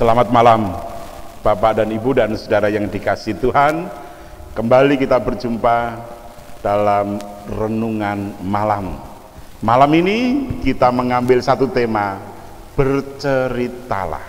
Selamat malam Bapak dan Ibu dan saudara yang dikasihi Tuhan. Kembali kita berjumpa dalam renungan malam. Malam ini kita mengambil satu tema, berceritalah.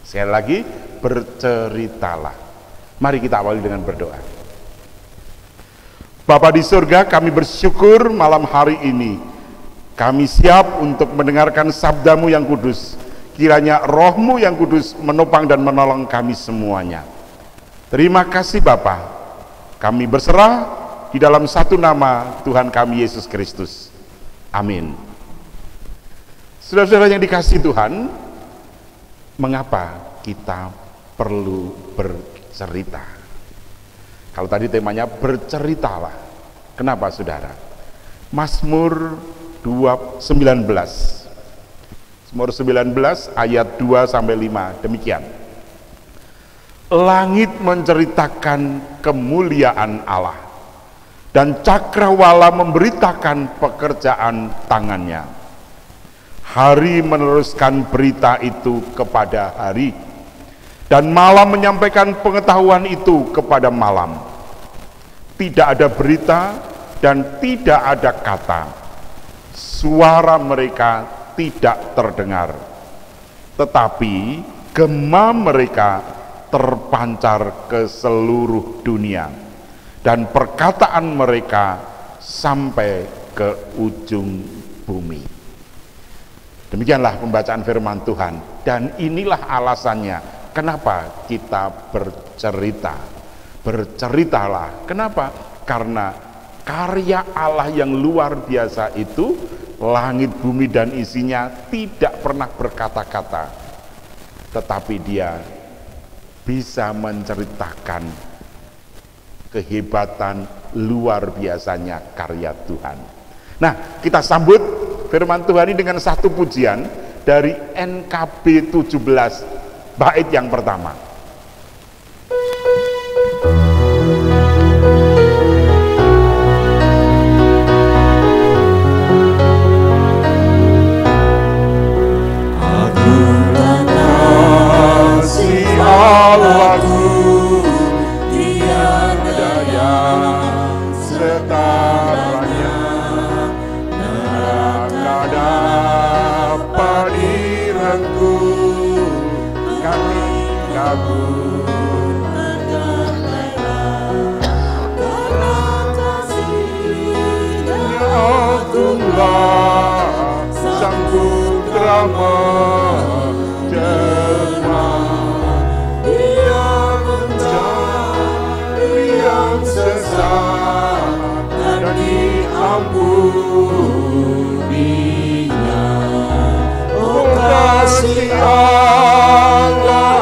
Sekali lagi, berceritalah. Mari kita awali dengan berdoa. Bapa di surga, kami bersyukur malam hari ini kami siap untuk mendengarkan sabdamu yang kudus. Kiranya rohmu yang kudus menopang dan menolong kami semuanya. Terima kasih Bapa. Kami berserah di dalam satu nama Tuhan kami Yesus Kristus. Amin. Saudara-saudara yang dikasihi Tuhan, mengapa kita perlu bercerita? Kalau tadi temanya berceritalah. Kenapa saudara? Mazmur 19 Mazmur 19 ayat 2-5 demikian. Langit menceritakan kemuliaan Allah dan cakrawala memberitakan pekerjaan tangannya. Hari meneruskan berita itu kepada hari dan malam menyampaikan pengetahuan itu kepada malam. Tidak ada berita dan tidak ada kata. Suara mereka tidak terdengar, tetapi gema mereka terpancar ke seluruh dunia dan perkataan mereka sampai ke ujung bumi. Demikianlah pembacaan firman Tuhan, dan inilah alasannya kenapa kita bercerita. Berceritalah. Kenapa? Karena karya Allah yang luar biasa itu, langit, bumi, dan isinya tidak pernah berkata-kata, tetapi dia bisa menceritakan kehebatan luar biasanya karya Tuhan. Nah, kita sambut firman Tuhan ini dengan satu pujian dari NKB 17, bait yang pertama. Allahku, tiada yang setaranya, neraka dapat direngkuh, kami kabur karena kasih-Nya agunglah Sang Putra menjelma. Dan diampuninya. Oh kasih Allah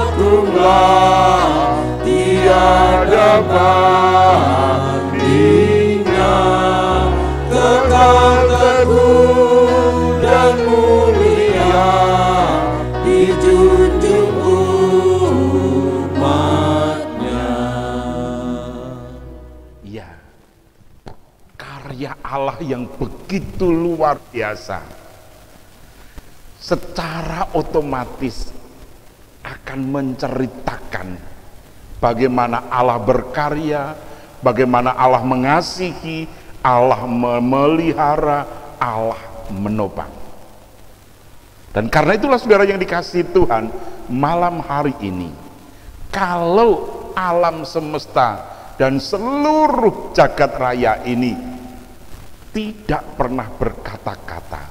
agunglah, tiada bandingnya, kekal teguh dan mulia dijunjung Allah yang begitu luar biasa, secara otomatis akan menceritakan bagaimana Allah berkarya, bagaimana Allah mengasihi, Allah memelihara, Allah menopang. Dan karena itulah saudara yang dikasihi Tuhan, malam hari ini, kalau alam semesta dan seluruh jagat raya ini tidak pernah berkata-kata,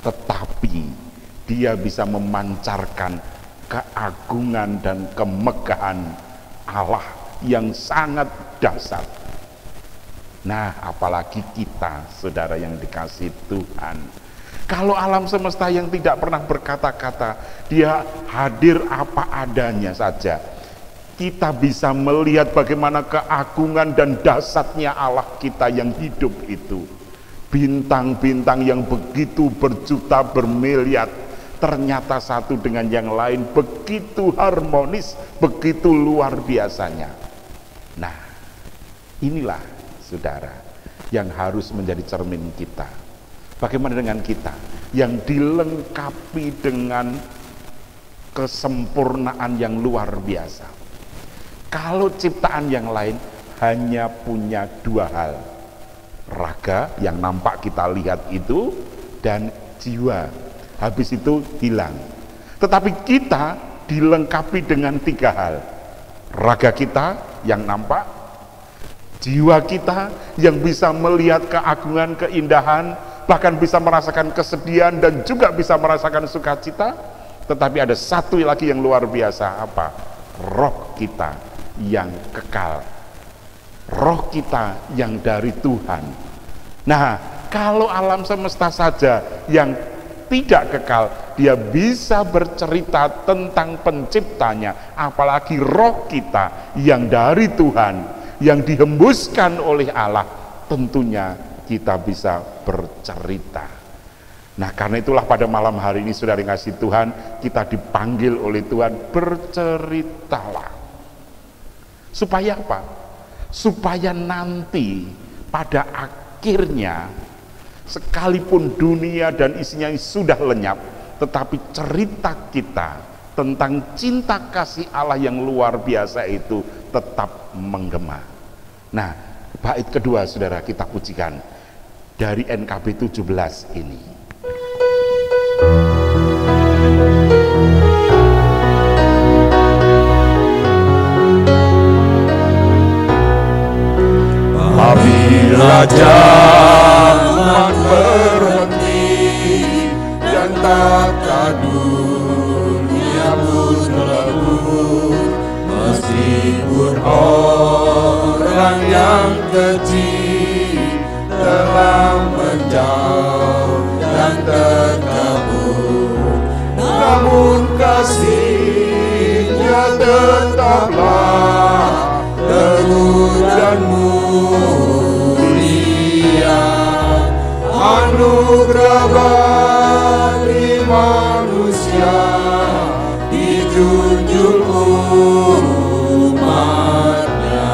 tetapi dia bisa memancarkan keagungan dan kemegahan Allah yang sangat dahsyat. Nah, apalagi kita, saudara yang dikasihi Tuhan, kalau alam semesta yang tidak pernah berkata-kata, dia hadir apa adanya saja, kita bisa melihat bagaimana keagungan dan dahsyatnya Allah kita yang hidup itu. Bintang-bintang yang begitu berjuta bermiliar, ternyata satu dengan yang lain begitu harmonis, begitu luar biasanya. Nah, inilah saudara yang harus menjadi cermin kita. Bagaimana dengan kita yang dilengkapi dengan kesempurnaan yang luar biasa. Kalau ciptaan yang lain hanya punya dua hal, raga yang nampak kita lihat itu, dan jiwa, habis itu hilang. Tetapi kita dilengkapi dengan tiga hal, raga kita yang nampak, jiwa kita yang bisa melihat keagungan, keindahan, bahkan bisa merasakan kesedihan dan juga bisa merasakan sukacita. Tetapi ada satu lagi yang luar biasa, apa? Roh kita yang kekal, roh kita yang dari Tuhan. Nah, kalau alam semesta saja yang tidak kekal, dia bisa bercerita tentang penciptanya, apalagi roh kita yang dari Tuhan, yang dihembuskan oleh Allah, tentunya kita bisa bercerita. Nah, karena itulah pada malam hari ini, saudara yang kasih Tuhan, kita dipanggil oleh Tuhan, berceritalah. Supaya apa? Supaya nanti pada akhirnya, sekalipun dunia dan isinya sudah lenyap, tetapi cerita kita tentang cinta kasih Allah yang luar biasa itu tetap menggema. Nah, bait kedua saudara kita pujikan dari NKB 17 ini. Apabila zaman berhenti dan tata dunia pun lebur, meskipun orang yang kecil telah menjauh dan terkabur, namun kasih-Nya tetaplah teguh dan mulia. Anugerah bagi manusia dijunjung umat-Nya.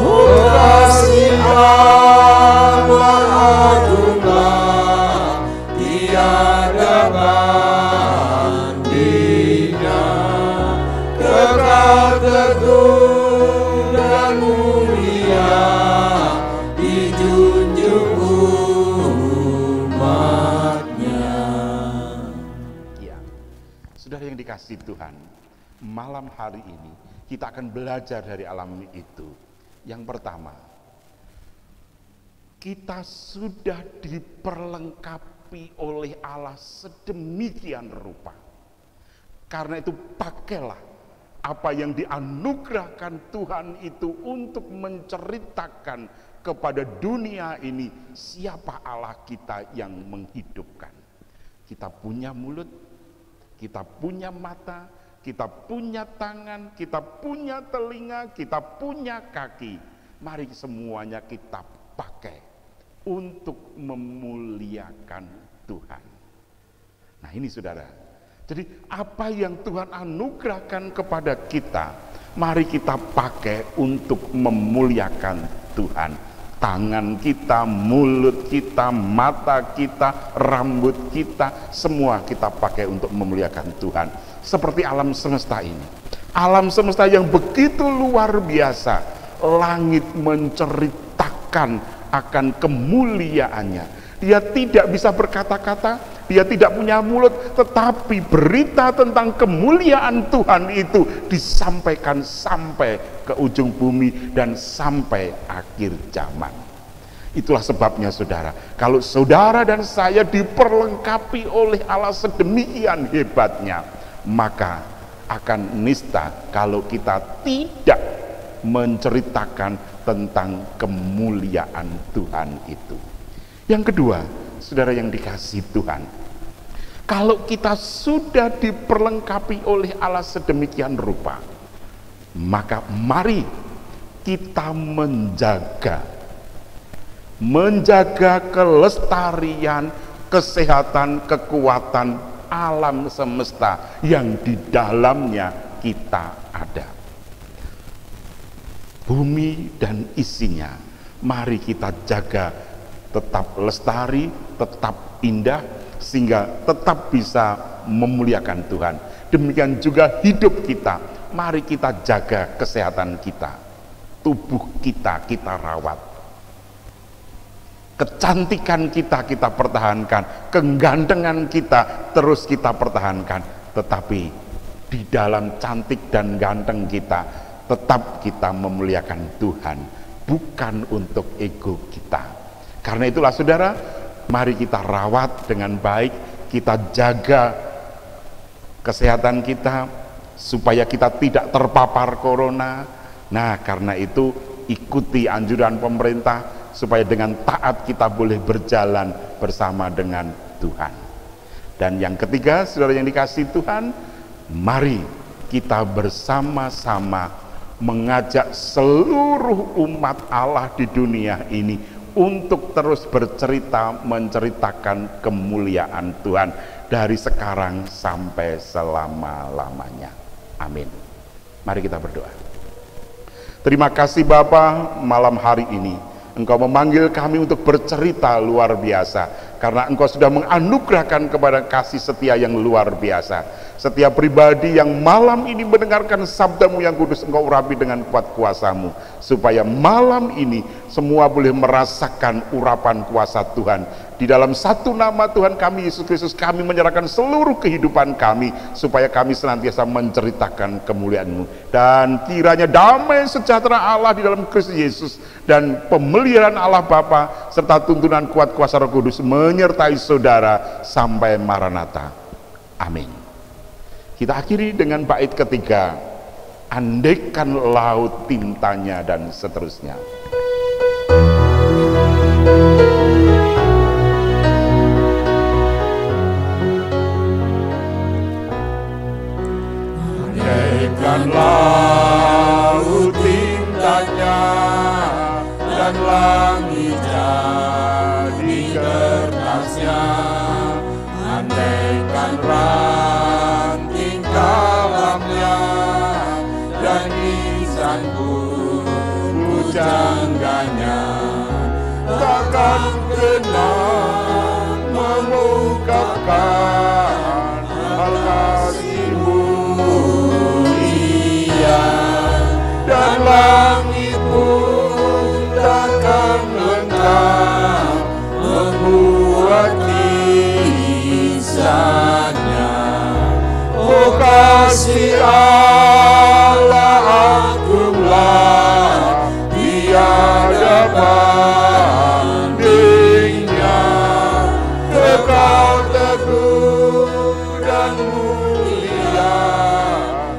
Oh, kasih Allah agunglah, tiada bandingnya, kekal teguh dan mulia, dijunjung umat-Nya. Ya, saudara yang dikasihi Tuhan, malam hari ini kita akan belajar dari alam itu. Yang pertama, kita sudah diperlengkapi oleh Allah sedemikian rupa. Karena itu pakailah apa yang dianugerahkan Tuhan itu untuk menceritakan kepada dunia ini siapa Allah kita yang menghidupkan. Kita punya mulut, kita punya mata, kita punya tangan, kita punya telinga, kita punya kaki. Mari semuanya kita pakai untuk memuliakan Tuhan. Nah ini saudara, jadi apa yang Tuhan anugerahkan kepada kita, mari kita pakai untuk memuliakan Tuhan. Tangan kita, mulut kita, mata kita, rambut kita, semua kita pakai untuk memuliakan Tuhan. Seperti alam semesta ini, alam semesta yang begitu luar biasa, langit menceritakan akan kemuliaannya. Dia tidak bisa berkata-kata, dia tidak punya mulut, tetapi berita tentang kemuliaan Tuhan itu disampaikan sampai ke ujung bumi dan sampai akhir zaman. Itulah sebabnya saudara, kalau saudara dan saya diperlengkapi oleh Allah sedemikian hebatnya, maka akan nista kalau kita tidak menceritakan tentang kemuliaan Tuhan itu. Yang kedua, saudara yang dikasihi Tuhan, kalau kita sudah diperlengkapi oleh Allah sedemikian rupa, maka mari kita menjaga kelestarian, kesehatan, kekuatan alam semesta yang di dalamnya kita ada. Bumi dan isinya, mari kita jaga tetap lestari, tetap indah, sehingga tetap bisa memuliakan Tuhan. demikian juga hidup kita. Mari kita jaga kesehatan kita, tubuh kita rawat, kecantikan kita pertahankan, kegantengan kita terus kita pertahankan. Tetapi di dalam cantik dan ganteng kita, tetap kita memuliakan Tuhan, bukan untuk ego kita. Karena itulah saudara, mari kita rawat dengan baik, kita jaga kesehatan kita, supaya kita tidak terpapar corona. Nah, karena itu ikuti anjuran pemerintah, supaya dengan taat kita boleh berjalan bersama dengan Tuhan. Dan yang ketiga, saudara yang dikasihi Tuhan, mari kita bersama-sama mengajak seluruh umat Allah di dunia ini untuk terus bercerita, menceritakan kemuliaan Tuhan dari sekarang sampai selama-lamanya. Amin. Mari kita berdoa. Terima kasih Bapa, malam hari ini Engkau memanggil kami untuk bercerita luar biasa, karena Engkau sudah menganugerahkan kepada kasih setia yang luar biasa. Setiap pribadi yang malam ini mendengarkan sabdamu yang kudus, Engkau urapi dengan kuat kuasamu, supaya malam ini semua boleh merasakan urapan kuasa Tuhan. Di dalam satu nama Tuhan kami Yesus Kristus, kami menyerahkan seluruh kehidupan kami, supaya kami senantiasa menceritakan kemuliaan-Mu. Dan kiranya damai sejahtera Allah di dalam Kristus Yesus dan pemeliharaan Allah Bapa serta tuntunan kuat kuasa Roh Kudus menyertai saudara sampai Maranatha. Amin. Kita akhiri dengan bait ketiga, andaikan laut tintanya, dan seterusnya. Andaikan laut tintanya dan langit jadi kertasnya, andaikan ranting kalamnya dan insan pujangganya, takkan kenal mengungkapkan hal kasih-Mu mulia, dan langit pun takkan lengkap membuat kisahnya. Oh kasih Allah agunglah, tiada bandingnya, kekal teguh dan mulia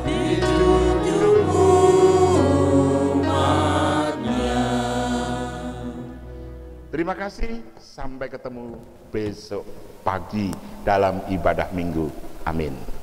di junjung umatnya. Terima kasih, sampai ketemu besok pagi dalam ibadah minggu. Amin.